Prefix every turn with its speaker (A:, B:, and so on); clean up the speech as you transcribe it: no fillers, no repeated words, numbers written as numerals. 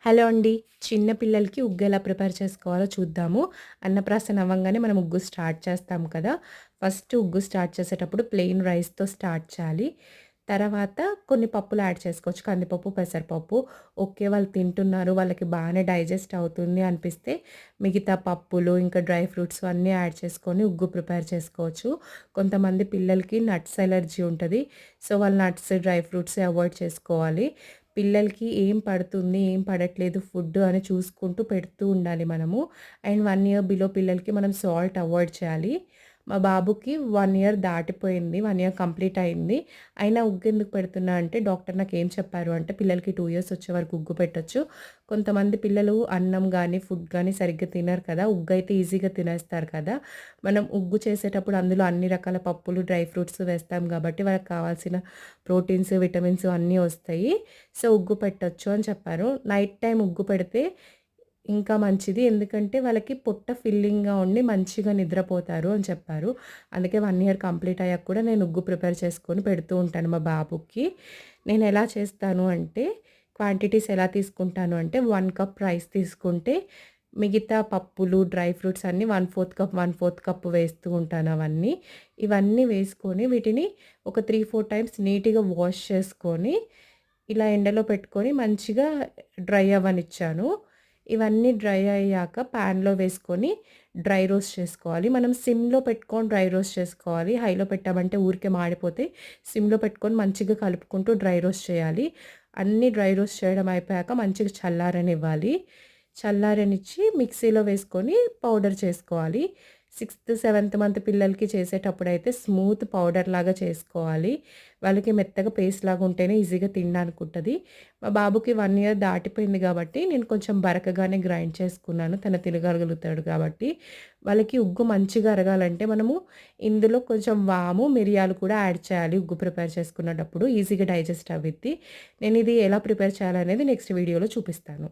A: Hello అండి. చిన్న పిల్లలకి ఉగ్గు ఎలా ప్రిపేర్ చేసుకోవాలో చూద్దాము. అన్నప్రాసన అవ్వంగానే మనం ఉగ్గు స్టార్ట్ చేస్తాం కదా! ఫస్ట్ ఉగ్గు స్టార్ట్ చేసేటప్పుడు ప్లెయిన్ రైస్‌తో స్టార్ట్ చేయాలి. తర్వాత కొన్ని పప్పులు యాడ్ చేసుకోవచ్చు. కందిపప్పు, పెసరపప్పు. ఓకే. వాళ్ళు తింటున్నారు, వాళ్ళకి బానే డైజెస్ట్ అవుతుంది అనిపిస్తే మిగతా పప్పులు, ఇంకా డ్రై ఫ్రూట్స్ అన్నీ యాడ్ చేసుకొని ఉగ్గు ప్రిపేర్ చేసుకోవచ్చు. కొంతమంది పిల్లలకి నట్స్ ఎలర్జీ ఉంటది. సో, వాళ్ళు నట్స్, డ్రై ఫ్రూట్స్ అవాయిడ్ చేసుకోవాలి. పిల్లలకి ఏం పడుతుంది, ఏం పడట్లేదు ఫుడ్డు అని చూసుకుంటూ పెడుతూ ఉండాలి మనము. అండ్ 1 ఇయర్ బిలో పిల్లలకి మనం సాల్ట్ అవాయిడ్ చేయాలి. మా బాబుకి 1 ఇయర్ దాటిపోయింది. 1 ఇయర్ కంప్లీట్ అయింది. అయినా ఉగ్గెందుకు పెడుతున్నా అంటే డాక్టర్ నాకేం చెప్పారు అంటే పిల్లలకి 2 ఇయర్స్ వచ్చే వరకు ఉగ్గు పెట్టొచ్చు. కొంతమంది పిల్లలు అన్నం గానీ, ఫుడ్ గానీ సరిగ్గా తినరు కదా! ఉగ్గయితే ఈజీగా తినేస్తారు కదా! మనం ఉగ్గు చేసేటప్పుడు అందులో అన్ని రకాల పప్పులు, డ్రై ఫ్రూట్స్ వేస్తాం గాబట్టి వాళ్ళకి కావాల్సిన ప్రోటీన్స్, విటమిన్స్ అన్నీ వస్తాయి. సో, ఉగ్గు పెట్టొచ్చు అని చెప్పారు. నైట్ టైమ్ ఉగ్గు పెడితే ఇంకా మంచిది. ఎందుకంటే వాళ్ళకి పొట్ట ఫిల్లింగ్‌గా ఉండి మంచిగా నిద్రపోతారు అని చెప్పారు. అందుకే 1 ఇయర్ కంప్లీట్ అయ్యాక కూడా నేను ఉగ్గు ప్రిపేర్ చేసుకొని పెడుతూ ఉంటాను మా బాబుకి. నేనెలా చేస్తాను అంటే క్వాంటిటీస్ ఎలా తీసుకుంటాను అంటే 1 కప్ రైస్ తీసుకుంటే మిగతా పప్పులు, డ్రై ఫ్రూట్స్ అన్నీ 1/4 కప్, 1/4 కప్ వేస్తూ ఉంటాను అవన్నీ. ఇవన్నీ వేసుకొని వీటిని ఒక 3, 4 టైమ్స్ నీట్‌గా వాష్ చేసుకొని ఇలా ఎండలో పెట్టుకొని మంచిగా డ్రై అవ్వనిచ్చాను. ఇవన్నీ డ్రై అయ్యాక పాన్‌లో వేసుకొని డ్రై రోస్ట్ చేసుకోవాలి. మనం సిమ్‌లో పెట్టుకొని డ్రై రోస్ట్ చేసుకోవాలి. హైలో పెట్టామంటే ఊరికే మాడిపోతాయి. సిమ్‌లో పెట్టుకొని మంచిగా కలుపుకుంటూ డ్రై రోస్ట్ చేయాలి. అన్నీ డ్రై రోస్ట్ చేయడం అయిపోయాక మంచిగా చల్లారనివ్వాలి. చల్లారనిచ్చి మిక్సీలో వేసుకొని పౌడర్ చేసుకోవాలి. సిక్స్త్, సెవెంత్ మంత్ పిల్లలకి చేసేటప్పుడైతే స్మూత్ పౌడర్ లాగా చేసుకోవాలి. వాళ్ళకి మెత్తగా పేస్ట్ లాగా ఉంటేనే ఈజీగా తినడానికుంటది. మా బాబుకి 1 ఇయర్ దాటిపోయింది గాబట్టి, నేను కొంచెం బరకగానే గ్రైండ్ చేసుకున్నాను. తను తినగలుగుతాడు కాబట్టి. వాళ్ళకి ఉగ్గు మంచిగా అరగాలంటే మనము ఇందులో కొంచెం వాము, మిరియాలు కూడా యాడ్ చేయాలి ఉగ్గు ప్రిపేర్ చేసుకునేటప్పుడు. ఈజీగా డైజెస్ట్ అవ్విద్ది. నేనిది ఎలా ప్రిపేర్ చేయాలనేది నెక్స్ట్ వీడియోలో చూపిస్తాను.